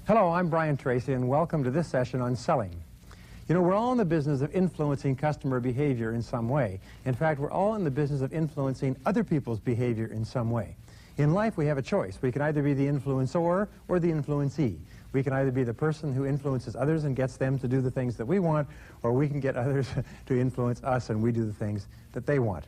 Hello, I'm Brian Tracy, and welcome to this session on selling. You know, we're all in the business of influencing customer behavior in some way. In fact, we're all in the business of influencing other people's behavior in some way. In life, we have a choice. We can either be the influencer or the influencee. We can either be the person who influences others and gets them to do the things that we want, or we can get others to influence us and we do the things that they want.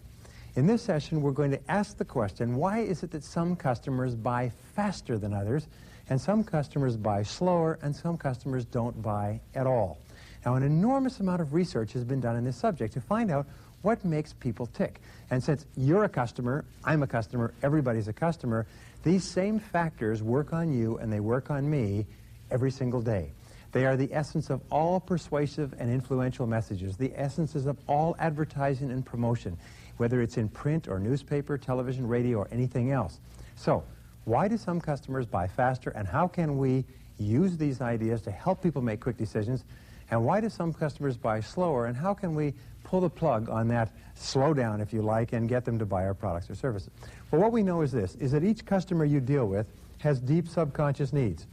In this session, we're going to ask the question, why is it that some customers buy faster than others, and some customers buy slower, and some customers don't buy at all? Now, an enormous amount of research has been done in this subject to find out what makes people tick. And since you're a customer, I'm a customer, everybody's a customer, these same factors work on you and they work on me every single day. They are the essence of all persuasive and influential messages, the essences of all advertising and promotion, whether it's in print or newspaper, television, radio, or anything else. So, why do some customers buy faster, and how can we use these ideas to help people make quick decisions? And why do some customers buy slower, and how can we pull the plug on that slowdown, if you like, and get them to buy our products or services? Well, what we know is this, is that each customer you deal with has deep subconscious needs.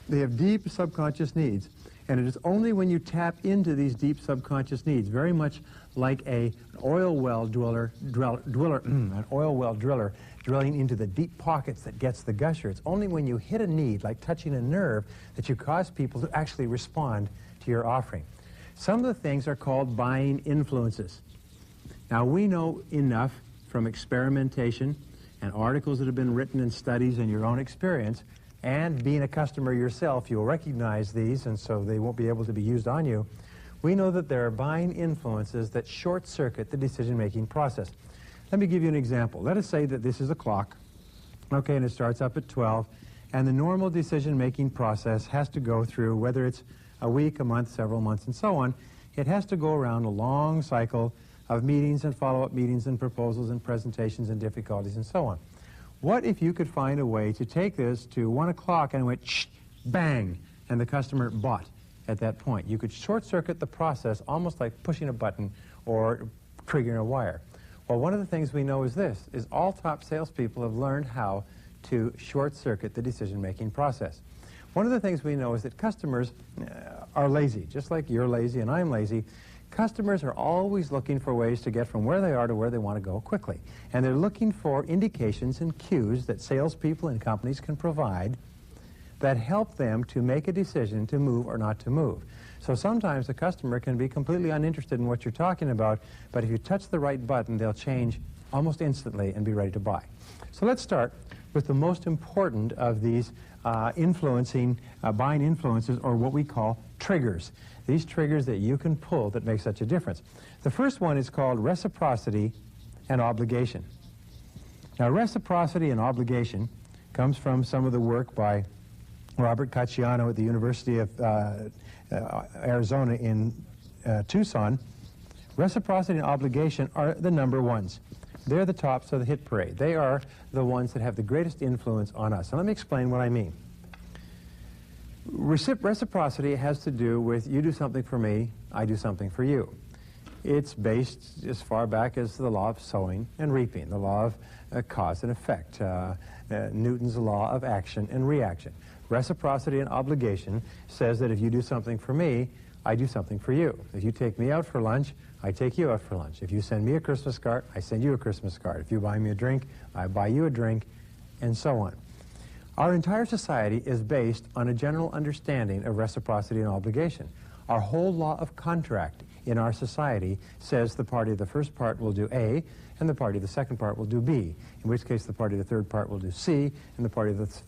They have deep subconscious needs, and it is only when you tap into these deep subconscious needs, very much like an oil well driller drilling into the deep pockets that gets the gusher. It's only when you hit a need, like touching a nerve, that you cause people to actually respond to your offering. Some of the things are called buying influences. Now, we know enough from experimentation and articles that have been written and studies and your own experience, and being a customer yourself, you'll recognize these, and so they won't be able to be used on you. We know that there are buying influences that short-circuit the decision-making process. Let me give you an example. Let us say that this is a clock, okay, and it starts up at 12, and the normal decision-making process has to go through, whether it's a week, a month, several months, and so on, it has to go around a long cycle of meetings and follow-up meetings and proposals and presentations and difficulties and so on. What if you could find a way to take this to 1 o'clock and it went shh, bang, and the customer bought at that point? You could short-circuit the process almost like pushing a button or triggering a wire. Well, one of the things we know is this, is all top salespeople have learned how to short-circuit the decision-making process. One of the things we know is that customers are lazy, just like you're lazy and I'm lazy. Customers are always looking for ways to get from where they are to where they want to go quickly. And they're looking for indications and cues that salespeople and companies can provide that help them to make a decision to move or not to move. So sometimes the customer can be completely uninterested in what you're talking about, but if you touch the right button, they'll change almost instantly and be ready to buy. So let's start with the most important of these buying influences, or what we call triggers. These triggers that you can pull that make such a difference. The first one is called reciprocity and obligation. Now, reciprocity and obligation comes from some of the work by Robert Cacciano at the University of Arizona in Tucson. Reciprocity and obligation are the number ones. They're the tops of the hit parade. They are the ones that have the greatest influence on us. And let me explain what I mean. Reciprocity has to do with you do something for me, I do something for you. It's based as far back as the law of sowing and reaping, the law of cause and effect, Newton's law of action and reaction. Reciprocity and obligation says that if you do something for me, I do something for you. If you take me out for lunch, I take you out for lunch. If you send me a Christmas card, I send you a Christmas card. If you buy me a drink, I buy you a drink, and so on. Our entire society is based on a general understanding of reciprocity and obligation. Our whole law of contract in our society says the party of the first part will do A, and the party of the second part will do B, in which case the party of the third part will do C, and the party of the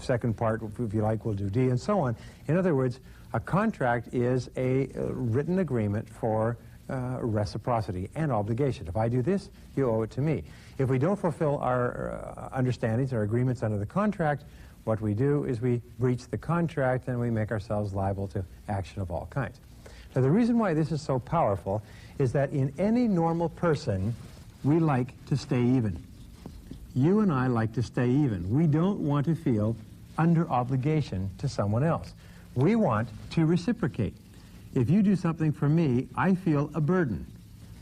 second part, if you like, will do D, and so on. In other words, a contract is a written agreement for reciprocity and obligation. If I do this, you owe it to me. If we don't fulfill our understandings or agreements under the contract, what we do is we breach the contract and we make ourselves liable to action of all kinds. Now, the reason why this is so powerful is that in any normal person, we like to stay even. You and I like to stay even. We don't want to feel under obligation to someone else. We want to reciprocate. If you do something for me, I feel a burden.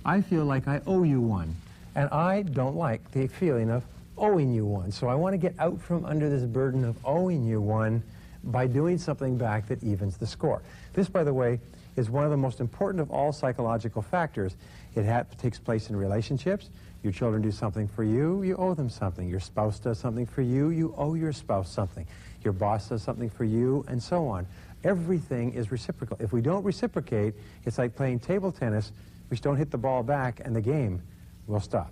I feel like I owe you one. And I don't like the feeling of owing you one. So I want to get out from under this burden of owing you one by doing something back that evens the score. This, by the way, is one of the most important of all psychological factors. It takes place in relationships. Your children do something for you, you owe them something. Your spouse does something for you, you owe your spouse something. Your boss does something for you, and so on. Everything is reciprocal. If we don't reciprocate, it's like playing table tennis. We don't hit the ball back, and the game will stop.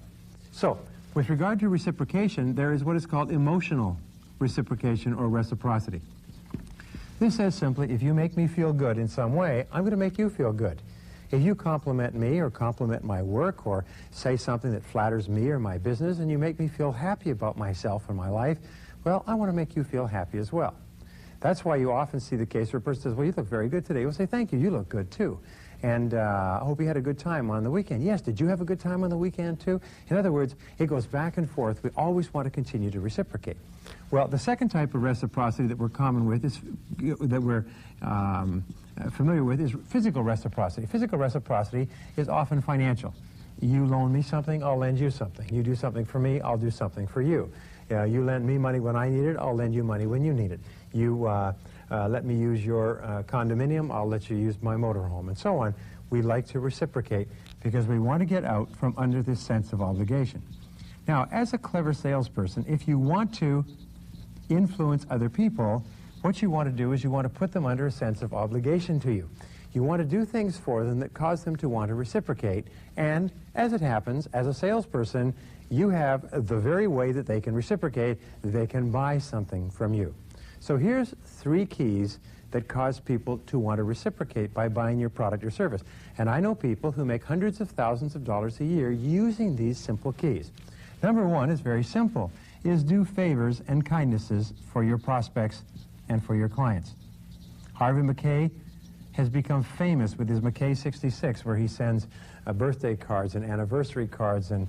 So, with regard to reciprocation, there is what is called emotional reciprocation or reciprocity. This says simply, if you make me feel good in some way, I'm going to make you feel good. If you compliment me or compliment my work or say something that flatters me or my business and you make me feel happy about myself and my life, well, I want to make you feel happy as well. That's why you often see the case where a person says, well, you look very good today. We'll say, thank you, you look good too. And I hope you had a good time on the weekend. Yes, did you have a good time on the weekend too? In other words, it goes back and forth. We always want to continue to reciprocate. Well, the second type of reciprocity that we're common with is, that we're familiar with, is physical reciprocity. Physical reciprocity is often financial. You loan me something, I'll lend you something. You do something for me, I'll do something for you. You lend me money when I need it, I'll lend you money when you need it. You let me use your condominium, I'll let you use my motorhome, and so on. We like to reciprocate because we want to get out from under this sense of obligation. Now, as a clever salesperson, if you want to influence other people, what you want to do is you want to put them under a sense of obligation to you. You want to do things for them that cause them to want to reciprocate, and as it happens, as a salesperson, you have the very way that they can reciprocate. They can buy something from you. So here's 3 keys that cause people to want to reciprocate by buying your product or service. And I know people who make hundreds of thousands of dollars a year using these simple keys. Number 1 is very simple, is do favors and kindnesses for your prospects and for your clients. Harvey Mackay has become famous with his Mackay 66, where he sends birthday cards and anniversary cards and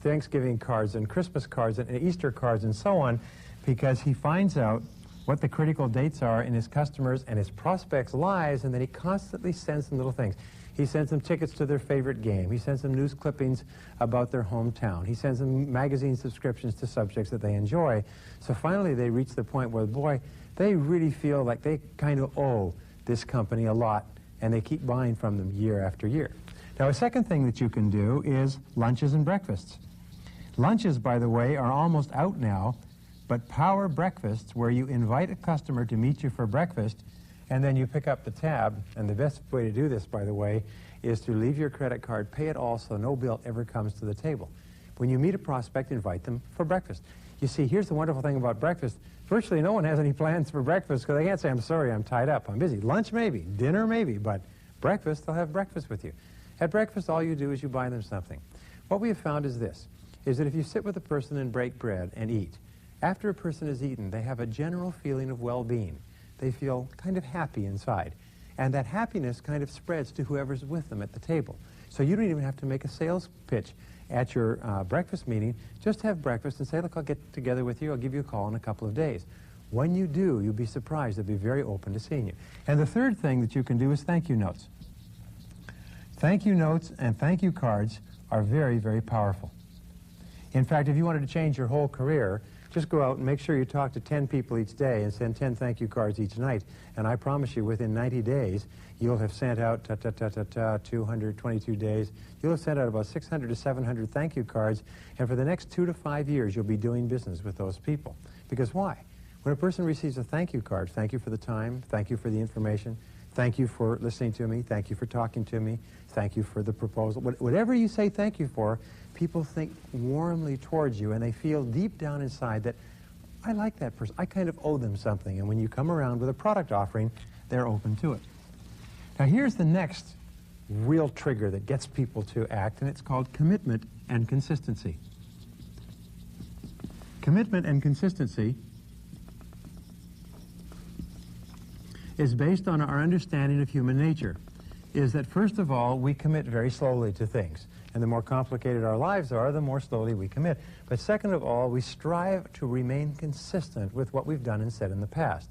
Thanksgiving cards and Christmas cards and Easter cards and so on, because he finds out what the critical dates are in his customers and his prospects' lives, and then he constantly sends them little things. He sends them tickets to their favorite game. He sends them news clippings about their hometown. He sends them magazine subscriptions to subjects that they enjoy. So finally they reach the point where, boy, they really feel like they kind of owe this company a lot, and they keep buying from them year after year. Now, a second thing that you can do is lunches and breakfasts. Lunches, by the way, are almost out now, but power breakfasts, where you invite a customer to meet you for breakfast, and then you pick up the tab, and the best way to do this, by the way, is to leave your credit card, pay it all, so no bill ever comes to the table. When you meet a prospect, invite them for breakfast. You see, here's the wonderful thing about breakfast. Virtually no one has any plans for breakfast because they can't say, I'm sorry, I'm tied up, I'm busy. Lunch maybe, dinner maybe, but breakfast, they'll have breakfast with you. At breakfast, all you do is you buy them something. What we have found is this, is that if you sit with a person and break bread and eat, after a person has eaten, they have a general feeling of well-being. They feel kind of happy inside. And that happiness kind of spreads to whoever's with them at the table. So you don't even have to make a sales pitch at your breakfast meeting. Just have breakfast and say, look, I'll get together with you. I'll give you a call in a couple of days. When you do, you'll be surprised. They'll be very open to seeing you. And the third thing that you can do is thank you notes. Thank you notes and thank you cards are very, very powerful. In fact, if you wanted to change your whole career, just go out and make sure you talk to 10 people each day and send 10 thank you cards each night. And I promise you, within 90 days, you'll have sent out 222 days. You'll have sent out about 600 to 700 thank you cards. And for the next 2 to 5 years, you'll be doing business with those people. Because why? When a person receives a thank you card, thank you for the time, thank you for the information, thank you for listening to me, thank you for talking to me, thank you for the proposal. Whatever you say thank you for, people think warmly towards you, and they feel deep down inside that, I like that person, I kind of owe them something. And when you come around with a product offering, they're open to it. Now here's the next real trigger that gets people to act, and it's called commitment and consistency. Commitment and consistency is based on our understanding of human nature, is that first of all, we commit very slowly to things. And the more complicated our lives are, the more slowly we commit. But second of all, we strive to remain consistent with what we've done and said in the past.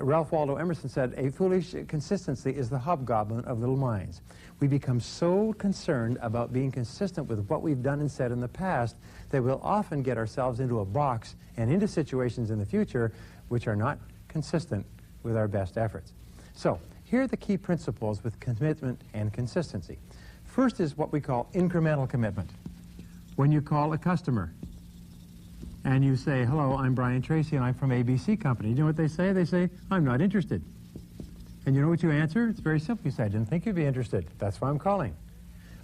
Ralph Waldo Emerson said, a foolish consistency is the hobgoblin of little minds. We become so concerned about being consistent with what we've done and said in the past that we'll often get ourselves into a box and into situations in the future which are not consistent with our best efforts. So, here are the key principles with commitment and consistency. First is what we call incremental commitment. When you call a customer and you say, hello, I'm Brian Tracy and I'm from ABC Company, you know what they say? They say, I'm not interested. And you know what you answer? It's very simple. You say, I didn't think you'd be interested. That's why I'm calling.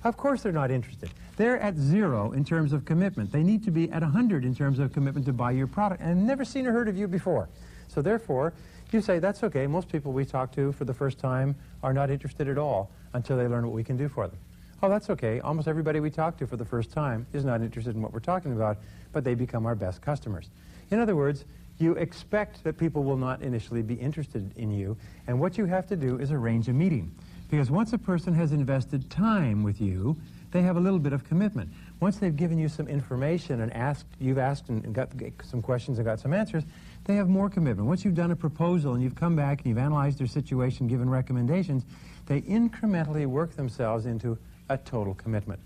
Of course they're not interested. They're at 0 in terms of commitment. They need to be at 100 in terms of commitment to buy your product, and never seen or heard of you before. So therefore, you say, that's okay. Most people we talk to for the first time are not interested at all until they learn what we can do for them. Oh, that's okay. Almost everybody we talk to for the first time is not interested in what we're talking about, but they become our best customers. In other words, you expect that people will not initially be interested in you, and what you have to do is arrange a meeting. Because once a person has invested time with you, they have a little bit of commitment. Once they've given you some information and you've asked and got some questions and got some answers, they have more commitment. Once you've done a proposal and you've come back and you've analyzed their situation, given recommendations, they incrementally work themselves into a total commitment.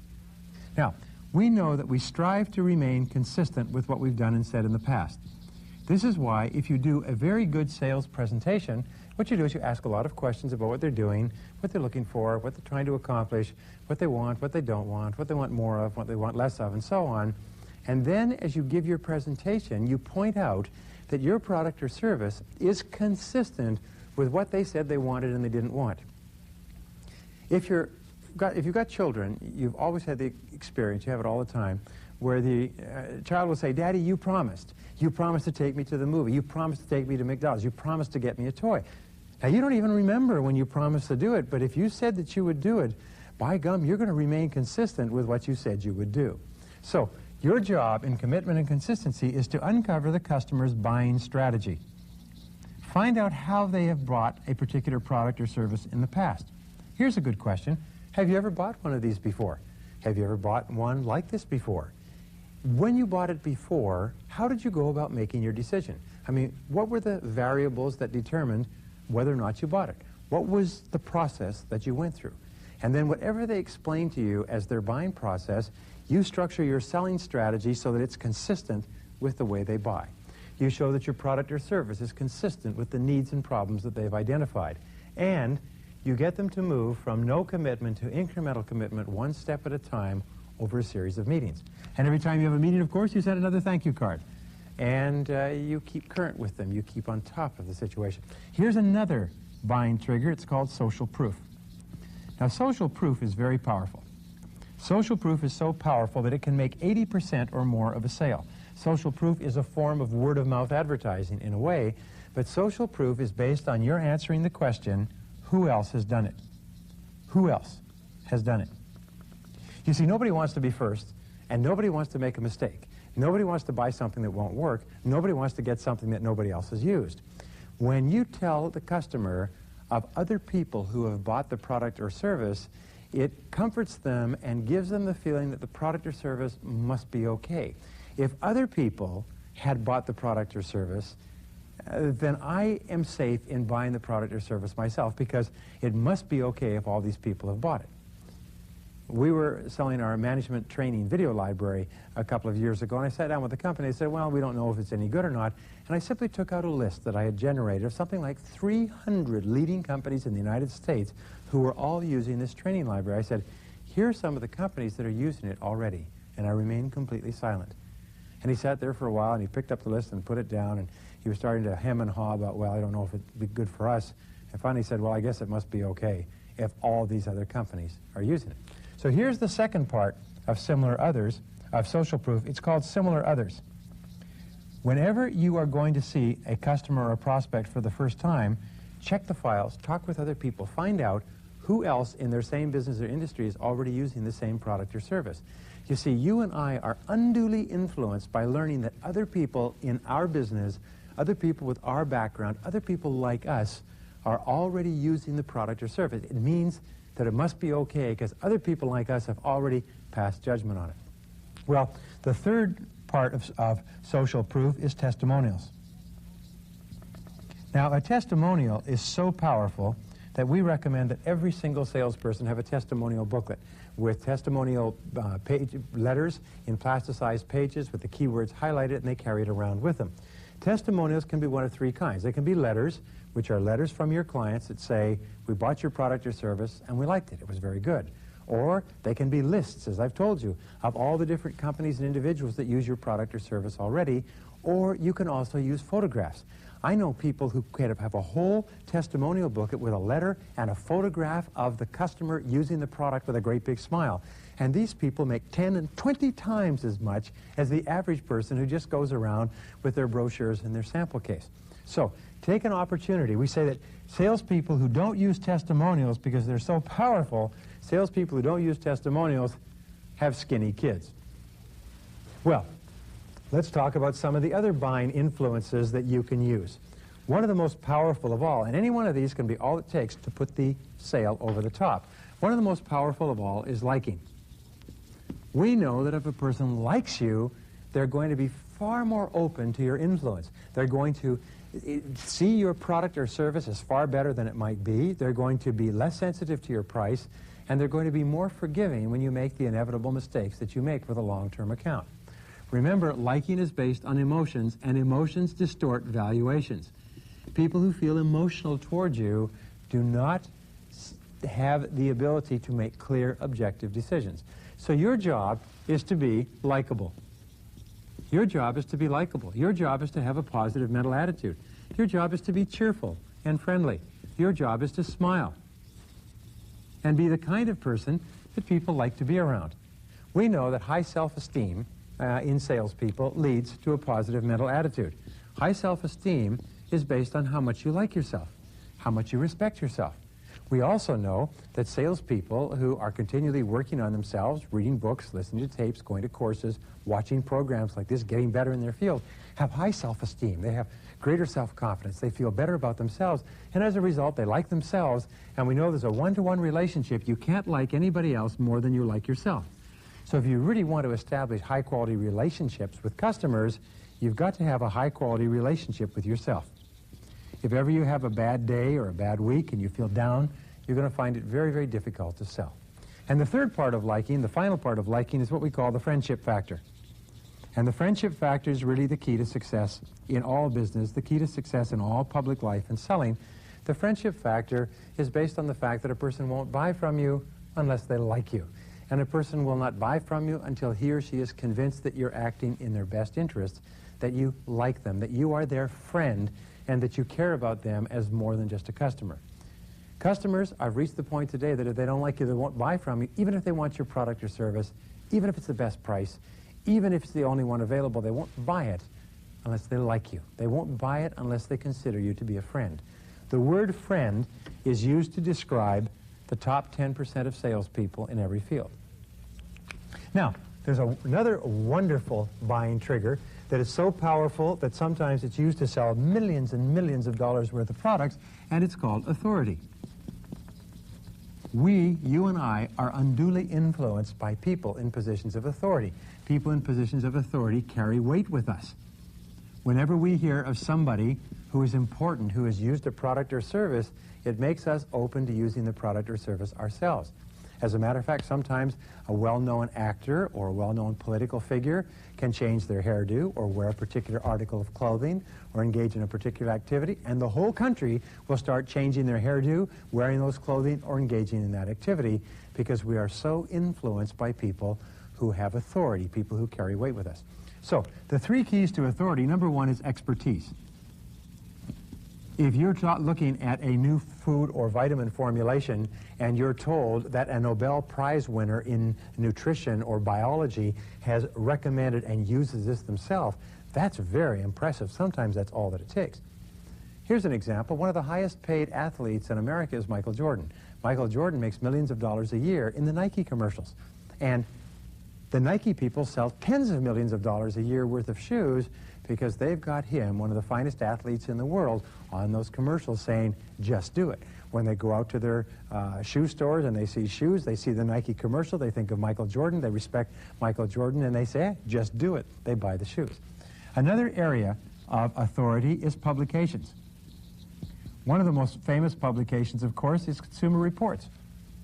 Now, we know that we strive to remain consistent with what we've done and said in the past. This is why if you do a very good sales presentation, what you do is you ask a lot of questions about what they're doing, what they're looking for, what they're trying to accomplish, what they want, what they don't want, what they want more of, what they want less of, and so on. And then as you give your presentation, you point out that your product or service is consistent with what they said they wanted and they didn't want. If you've got children, you've always had the experience, you have it all the time, where the child will say, Daddy, you promised. You promised to take me to the movie. You promised to take me to McDonald's. You promised to get me a toy. Now, you don't even remember when you promised to do it, but if you said that you would do it, by gum, you're going to remain consistent with what you said you would do. So, your job in commitment and consistency is to uncover the customer's buying strategy. Find out how they have bought a particular product or service in the past. Here's a good question. Have you ever bought one of these before? Have you ever bought one like this before? When you bought it before, how did you go about making your decision? I mean, what were the variables that determined whether or not you bought it? What was the process that you went through? And then whatever they explain to you as their buying process, you structure your selling strategy so that it's consistent with the way they buy. You show that your product or service is consistent with the needs and problems that they've identified. And you get them to move from no commitment to incremental commitment one step at a time over a series of meetings. And every time you have a meeting, of course, you send another thank you card. And you keep current with them. You keep on top of the situation. Here's another buying trigger. It's called social proof. Now, social proof is very powerful. Social proof is so powerful that it can make 80% or more of a sale. Social proof is a form of word-of-mouth advertising in a way, but social proof is based on your answering the question, who else has done it? Who else has done it? You see, nobody wants to be first, and nobody wants to make a mistake. Nobody wants to buy something that won't work. Nobody wants to get something that nobody else has used. When you tell the customer of other people who have bought the product or service, it comforts them and gives them the feeling that the product or service must be okay. If other people had bought the product or service, then I am safe in buying the product or service myself because it must be okay if all these people have bought it. We were selling our management training video library a couple of years ago, and I sat down with the company and said, well, we don't know if it's any good or not. And I simply took out a list that I had generated of something like 300 leading companies in the United States who were all using this training library. I said, here are some of the companies that are using it already. And I remained completely silent. And he sat there for a while, and he picked up the list and put it down, and he was starting to hem and haw about, well, I don't know if it'd be good for us. And finally he said, well, I guess it must be okay if all these other companies are using it. So here's the second part of similar others, of social proof. It's called similar others. Whenever you are going to see a customer or a prospect for the first time, check the files, talk with other people, find out who else in their same business or industry is already using the same product or service. You see, you and I are unduly influenced by learning that other people in our business, other people with our background, other people like us are already using the product or service. It means that it must be okay because other people like us have already passed judgment on it. Well, the third part of social proof is testimonials. Now, a testimonial is so powerful that we recommend that every single salesperson have a testimonial booklet with testimonial letters in plasticized pages with the keywords highlighted, and they carry it around with them. Testimonials can be one of three kinds. They can be letters, which are letters from your clients that say, we bought your product or service and we liked it. It was very good. Or they can be lists, as I've told you, of all the different companies and individuals that use your product or service already. Or you can also use photographs. I know people who have a whole testimonial booklet with a letter and a photograph of the customer using the product with a great big smile. And these people make 10 and 20 times as much as the average person who just goes around with their brochures and their sample case. So take an opportunity. We say that salespeople who don't use testimonials because they're so powerful, salespeople who don't use testimonials have skinny kids. Well, let's talk about some of the other buying influences that you can use. One of the most powerful of all, and any one of these can be all it takes to put the sale over the top. One of the most powerful of all is liking. We know that if a person likes you, they're going to be far more open to your influence. They're going to see your product or service as far better than it might be. They're going to be less sensitive to your price, and they're going to be more forgiving when you make the inevitable mistakes that you make with a long-term account. Remember, liking is based on emotions, and emotions distort valuations. People who feel emotional towards you do not have the ability to make clear, objective decisions. So your job is to be likable. Your job is to be likable. Your job is to have a positive mental attitude. Your job is to be cheerful and friendly. Your job is to smile and be the kind of person that people like to be around. We know that high self-esteem in salespeople leads to a positive mental attitude. High self-esteem is based on how much you like yourself, how much you respect yourself. We also know that salespeople who are continually working on themselves, reading books, listening to tapes, going to courses, watching programs like this, getting better in their field, have high self-esteem. They have greater self-confidence. They feel better about themselves, and as a result, they like themselves, and we know there's a one-to-one relationship. You can't like anybody else more than you like yourself. So if you really want to establish high-quality relationships with customers, you've got to have a high-quality relationship with yourself. If ever you have a bad day or a bad week and you feel down, you're going to find it very, very difficult to sell. And the third part of liking, the final part of liking, is what we call the friendship factor. And the friendship factor is really the key to success in all business, the key to success in all public life and selling. The friendship factor is based on the fact that a person won't buy from you unless they like you. And a person will not buy from you until he or she is convinced that you're acting in their best interests, that you like them, that you are their friend, and that you care about them as more than just a customer. Customers, I've reached the point today that if they don't like you, they won't buy from you, even if they want your product or service, even if it's the best price, even if it's the only one available, they won't buy it unless they like you. They won't buy it unless they consider you to be a friend. The word friend is used to describe the top 10% of salespeople in every field. Now, there's another wonderful buying trigger that is so powerful that sometimes it's used to sell millions and millions of dollars worth of products, and it's called authority. We, you and I, are unduly influenced by people in positions of authority. People in positions of authority carry weight with us. Whenever we hear of somebody who is important, who has used a product or service, it makes us open to using the product or service ourselves. As a matter of fact, sometimes a well-known actor or a well-known political figure can change their hairdo or wear a particular article of clothing or engage in a particular activity, and the whole country will start changing their hairdo, wearing those clothing, or engaging in that activity because we are so influenced by people who have authority, people who carry weight with us. So, the three keys to authority, number one is expertise. If you're looking at a new food or vitamin formulation and you're told that a Nobel Prize winner in nutrition or biology has recommended and uses this themselves, that's very impressive. Sometimes that's all that it takes. Here's an example. One of the highest paid athletes in America is Michael Jordan. Michael Jordan makes millions of dollars a year in the Nike commercials. And the Nike people sell tens of millions of dollars a year worth of shoes because they've got him, one of the finest athletes in the world, on those commercials saying, just do it. When they go out to their shoe stores and they see shoes, they see the Nike commercial, they think of Michael Jordan, they respect Michael Jordan, and they say, hey, just do it. They buy the shoes. Another area of authority is publications. One of the most famous publications, of course, is Consumer Reports.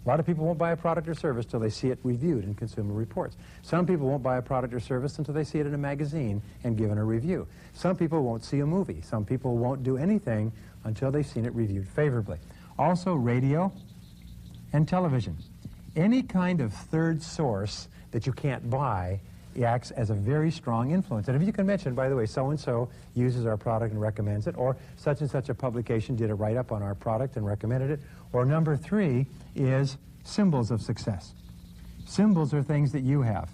A lot of people won't buy a product or service till they see it reviewed in Consumer Reports. Some people won't buy a product or service until they see it in a magazine and given a review. Some people won't see a movie. Some people won't do anything until they've seen it reviewed favorably. Also, radio and television. Any kind of third source that you can't buy acts as a very strong influence. And if you can mention, by the way, so-and-so uses our product and recommends it, or such and such a publication did a write-up on our product and recommended it, or number 3 is symbols of success. Symbols are things that you have.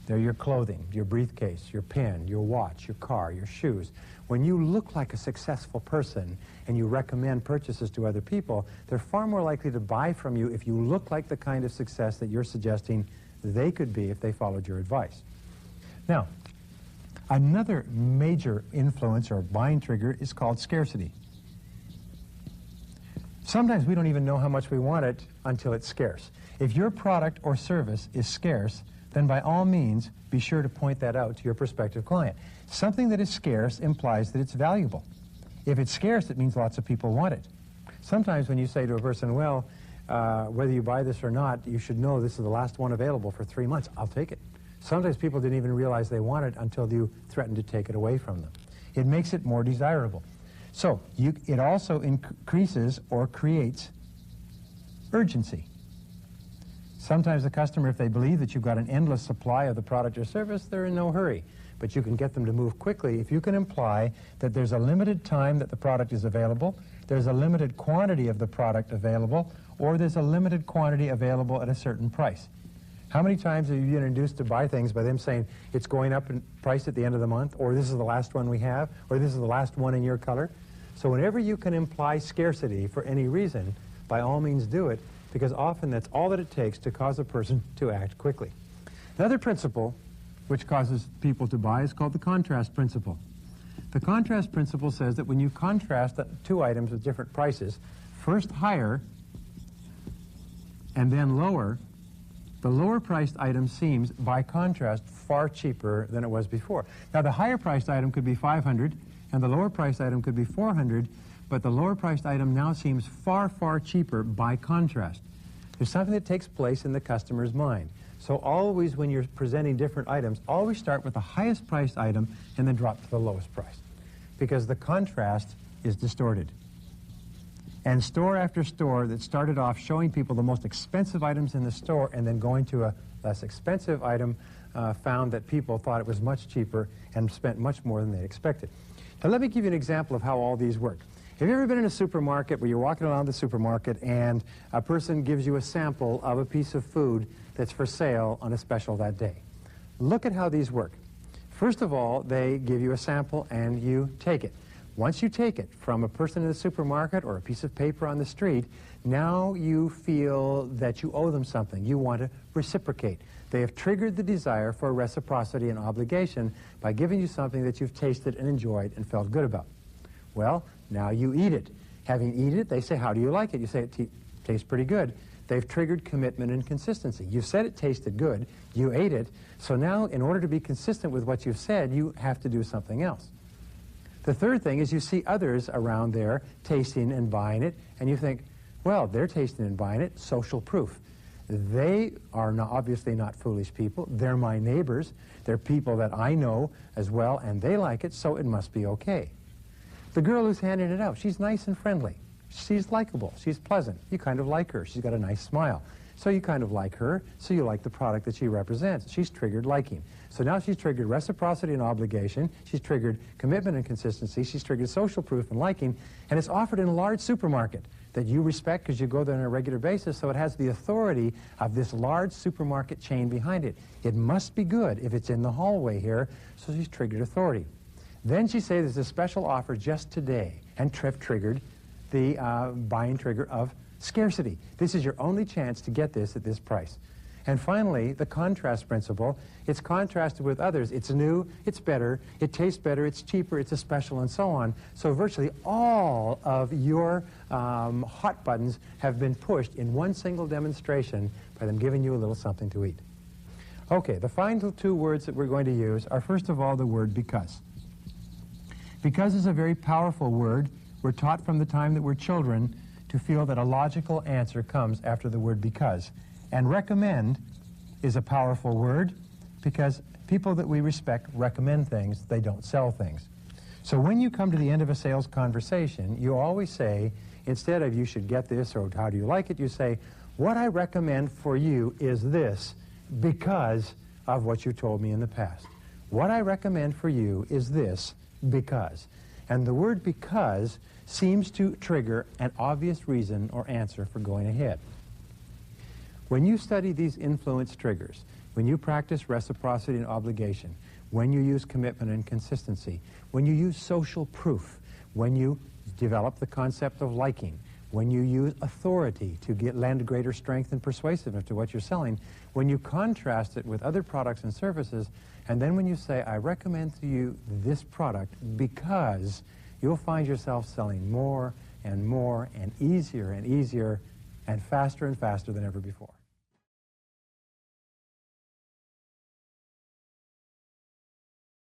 They're your clothing, your briefcase, your pen, your watch, your car, your shoes. When you look like a successful person and you recommend purchases to other people, they're far more likely to buy from you if you look like the kind of success that you're suggesting they could be if they followed your advice. Now, another major influence or buying trigger is called scarcity. Sometimes we don't even know how much we want it until it's scarce. If your product or service is scarce, then by all means, be sure to point that out to your prospective client. Something that is scarce implies that it's valuable. If it's scarce, it means lots of people want it. Sometimes when you say to a person, well, whether you buy this or not, you should know this is the last one available for 3 months. I'll take it. Sometimes people didn't even realize they want it until you threatened to take it away from them. It makes it more desirable. So it also increases or creates urgency. Sometimes the customer, if they believe that you've got an endless supply of the product or service, they're in no hurry. But you can get them to move quickly if you can imply that there's a limited time that the product is available, there's a limited quantity of the product available, or there's a limited quantity available at a certain price. How many times have you been induced to buy things by them saying it's going up in price at the end of the month, or this is the last one we have, or this is the last one in your color? So whenever you can imply scarcity for any reason, by all means do it, because often that's all that it takes to cause a person to act quickly. Another principle which causes people to buy is called the contrast principle. The contrast principle says that when you contrast 2 items with different prices, first higher and then lower, the lower priced item seems, by contrast, far cheaper than it was before. Now, the higher priced item could be $500 and the lower priced item could be $400, but the lower priced item now seems far, far cheaper by contrast. There's something that takes place in the customer's mind. So always when you're presenting different items, always start with the highest priced item and then drop to the lowest price, because the contrast is distorted. And store after store that started off showing people the most expensive items in the store and then going to a less expensive item found that people thought it was much cheaper and spent much more than they expected. Now let me give you an example of how all these work. Have you ever been in a supermarket where you're walking around the supermarket and a person gives you a sample of a piece of food that's for sale on a special that day? Look at how these work. First of all, they give you a sample and you take it. Once you take it from a person in the supermarket or a piece of paper on the street, now you feel that you owe them something. You want to reciprocate. They have triggered the desire for reciprocity and obligation by giving you something that you've tasted and enjoyed and felt good about. Well, now you eat it. Having eaten it, they say, how do you like it? You say, it tastes pretty good. They've triggered commitment and consistency. You said it tasted good. You ate it. So now, in order to be consistent with what you've said, you have to do something else. The third thing is you see others around there tasting and buying it, and you think, well, they're tasting and buying it, social proof. They are obviously not foolish people. They're my neighbors. They're people that I know as well, and they like it, so it must be okay. The girl who's handing it out, she's nice and friendly. She's likable. She's pleasant. You kind of like her. She's got a nice smile. So you kind of like her, so you like the product that she represents. She's triggered liking. So now she's triggered reciprocity and obligation. She's triggered commitment and consistency. She's triggered social proof and liking. And it's offered in a large supermarket that you respect because you go there on a regular basis, so it has the authority of this large supermarket chain behind it. It must be good if it's in the hallway here, so she's triggered authority. Then she says there's a special offer just today, and triggered the buying trigger of scarcity. This is your only chance to get this at this price. And finally, the contrast principle. It's contrasted with others. It's new, it's better, it tastes better, it's cheaper, it's a special, and so on. So virtually all of your hot buttons have been pushed in one single demonstration by them giving you a little something to eat. Okay, the final 2 words that we're going to use are, first of all, the word because. Because is a very powerful word. We're taught from the time that we're children to feel that a logical answer comes after the word because. And recommend is a powerful word because people that we respect recommend things, they don't sell things. So when you come to the end of a sales conversation, you always say, instead of you should get this or how do you like it, you say, what I recommend for you is this because of what you told me in the past. What I recommend for you is this because. And the word because seems to trigger an obvious reason or answer for going ahead. When you study these influence triggers, when you practice reciprocity and obligation, when you use commitment and consistency, when you use social proof, when you develop the concept of liking, when you use authority to lend greater strength and persuasiveness to what you're selling, when you contrast it with other products and services, and then when you say, I recommend to you this product because, you'll find yourself selling more and more and easier and faster than ever before.